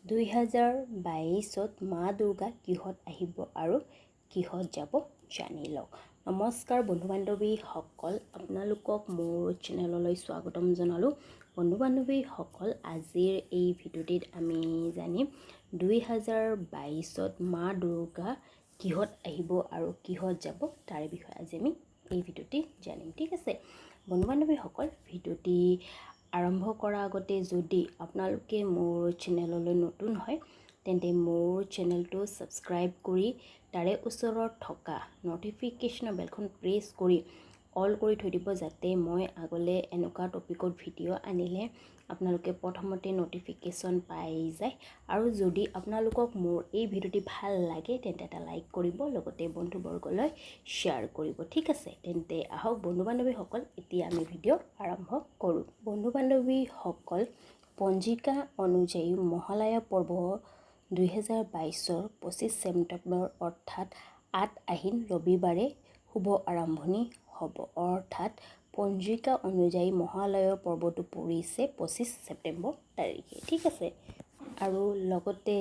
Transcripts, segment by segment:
2022ত মা দুৰ্গা কিহত আহিব আৰু কিহত যাব জানি লওক। নমস্কাৰ বন্ধু বান্ধৱীসকল, আপোনালোকক মোৰ চেনেললৈ স্বাগতম জনালোঁ। বন্ধু বান্ধৱীসকল, আজিৰ এই ভিডিঅ'টিত আমি জানিম 2022ত মা দুৰ্গা কিহত আহিব আৰু কিহত যাব তাৰ বিষয়ে আজি আমি এই ভিডিঅ'টি জানিম। ঠিক আছে বন্ধু বান্ধৱীসকল, ভিডিঅ'টি আৰম্ভ কৰাৰ আগতে যদি আপোনালোকে মোৰ চেনেললৈ নতুন হয় তেন্তে মোৰ চেনেলটো ছাবস্ক্ৰাইব কৰি তাৰে ওচৰত থকা নটিফিকেশ্যনৰ বেলখন প্ৰেছ কৰি অল কৰি থৈ দিব, যাতে মই আগলৈ এনেকুৱা টপিকত ভিডিঅ' আনিলে আপোনালোকে প্ৰথমতে নটিফিকেশ্যন পাই যায়। আৰু যদি আপোনালোকক মোৰ এই ভিডিঅ'টি ভাল লাগে তেন্তে এটা লাইক কৰিব, লগতে বন্ধুবৰ্গলৈ শ্বেয়াৰ কৰিব। ঠিক আছে, তেন্তে আহক বন্ধু বান্ধৱীসকল, এতিয়া আমি ভিডিঅ' আৰম্ভ কৰোঁ। বন্ধু বান্ধৱীসকল, পঞ্জিকা অনুযায়ী মহালয়া পৰ্ব 2022ৰ 25 ছেপ্টেম্বৰ অৰ্থাৎ 8 আহিন ৰবিবাৰে শুভ আৰম্ভণি হ'ব। অৰ্থাৎ পঞ্জিকা অনুযায়ী মহালয়া পৰ্বটো পৰিছে 25 ছেপ্টেম্বৰ তাৰিখে। ঠিক আছে, আৰু লগতে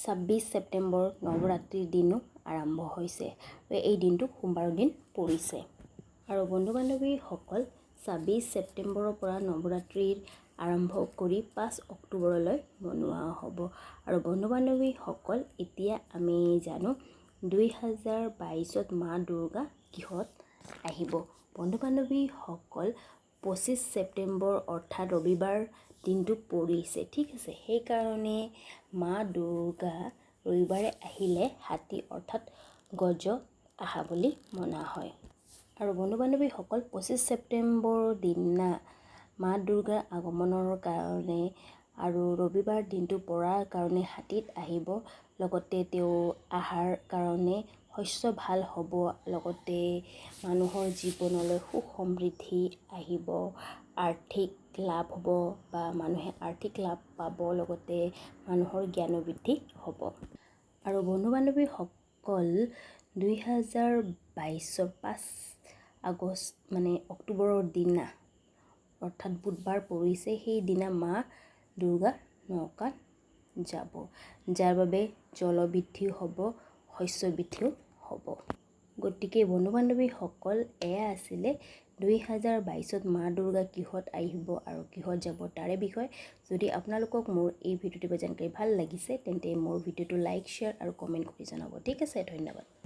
26 ছেপ্টেম্বৰ নৱৰাত্ৰিৰ দিনো আৰম্ভ হৈছে। এই দিনটো সোমবাৰৰ দিন পৰিছে। আৰু বন্ধু বান্ধৱীসকল, 26 ছেপ্টেম্বৰৰ পৰা নৱৰাত্ৰিৰ আৰম্ভ কৰি 5 অক্টোবৰলৈ মনোৱা হ'ব। আৰু বন্ধু বান্ধৱীসকল, এতিয়া আমি জানো 2022ত মা দুৰ্গা কিহত আহিব। বন্ধু বান্ধৱীসকল, 25 ছেপ্টেম্বৰ অৰ্থাৎ ৰবিবাৰ দিনটো পৰিছে। ঠিক আছে, সেইকাৰণে মা দুৰ্গা ৰবিবাৰে আহিলে হাতী অৰ্থাৎ গজ আহা বুলি মনা হয়। আৰু বন্ধু বান্ধৱীসকল, 25 ছেপ্টেম্বৰৰ দিনা মা দুৰ্গাৰ আগমনৰ কাৰণে আৰু ৰবিবাৰ দিনটো পৰাৰ কাৰণে হাতীত আহিব, লগতে তেওঁ অহাৰ কাৰণে শস্য ভাল হ'ব, লগতে মানুহৰ জীৱনলৈ সুখ সমৃদ্ধি আহিব, আৰ্থিক লাভ হ'ব বা মানুহে আৰ্থিক লাভ পাব, লগতে মানুহৰ জ্ঞান বৃদ্ধি হ'ব। আৰু বন্ধু বান্ধৱীসকল, 2022ৰ 5 আগষ্ট অক্টোবৰৰ দিনা অৰ্থাৎ বুধবাৰ পৰিছে, সেইদিনা মা দুৰ্গা নৌকাত যাব, যাৰ বাবে জলবৃদ্ধিও হ'ব, শস্য বৃদ্ধিও হ'ব। গতিকে বন্ধু বান্ধৱীসকল, এয়া আছিলে 2022ত মা দুৰ্গা কিহত আহিব আৰু কিহত যাব তাৰে বিষয়ে। যদি আপোনালোকক মোৰ এই ভিডিঅ'টি বা জানকাৰী ভাল লাগিছে তেন্তে মোৰ ভিডিঅ'টো লাইক, শ্বেয়াৰ আৰু কমেণ্ট কৰি জনাব। ঠিক আছে, ধন্যবাদ।